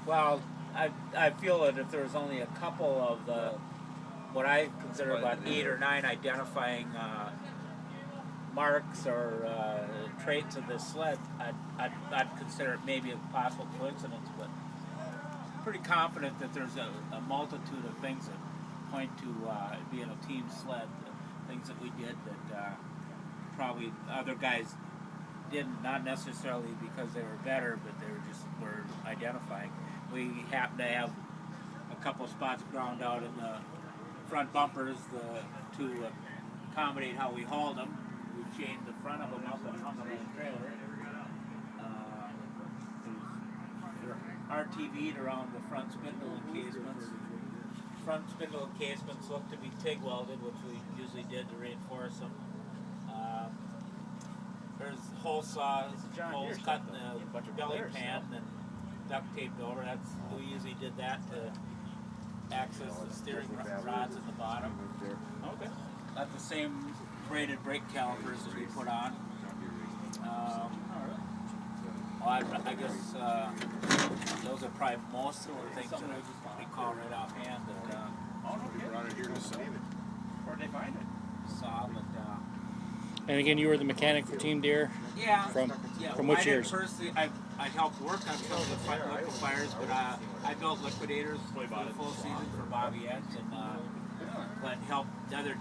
Well, I feel that if there's only a couple of the what I consider about 8 or 9 identifying marks or traits of this sled, I'd consider it maybe a possible coincidence, but I'm pretty confident that there's a multitude of things that point to it being a team sled, things that we did that probably other guys didn't, not necessarily because they were better, but they were identifying. We happen to have a couple spots ground out in the front bumpers to accommodate how we hauled them. We chained the front of them up and hung them in a trailer. They're RTV'd around the front spindle encasements. Front spindle encasements look to be TIG welded, which we usually did to reinforce them. There's hole saws, holes cut in the belly pan and duct taped over. We usually did that to access the steering rods at the bottom. Okay. That's the same braided brake calipers that we put on. I guess those are probably most of the things that I recall right offhand. You brought it here to save it. Where'd they find it? Saw, but And again, you were the mechanic for Team Deere? yeah. From which years? Personally, I helped work on some of the liquefiers, but I built liquidators for the full season for Bobby Eds, and but helped the other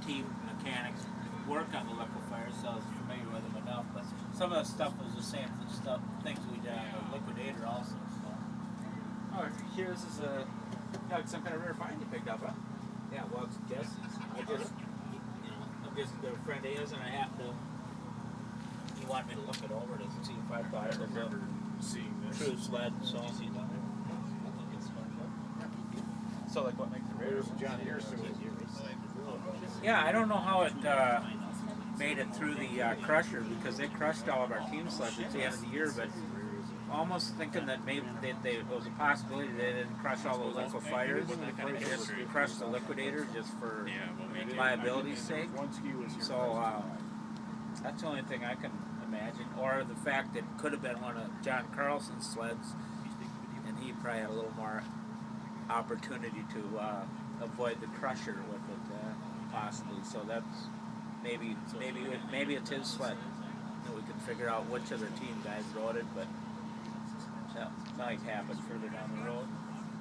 team mechanics work on the liquefiers, so I was familiar with them enough. But some of the stuff was the same things we did on the liquidator also. So. Oh, here this is like some kind of rare find you picked up, huh? Yeah, well, it's guesses. I'm just a friend of his, and I happened to. He wanted me to look it over to see if I thought it was a Seeing this. true sled. So. So like what makes it rare? There's John Deere suit. Yeah, I don't know how it made it through the crusher because they crushed all of our team sleds at the end of the year, but almost thinking that maybe it was a possibility they didn't crush all the liquefiers. They just crushed the liquidator just for liability's sake. So that's the only thing I can imagine. Or the fact that it could have been one of John Carlson's sleds, and he probably had a little more opportunity to avoid the crusher with it, possibly. So that's maybe it's his sled. And we can figure out which other team guys rode it, but that might happen further down the road.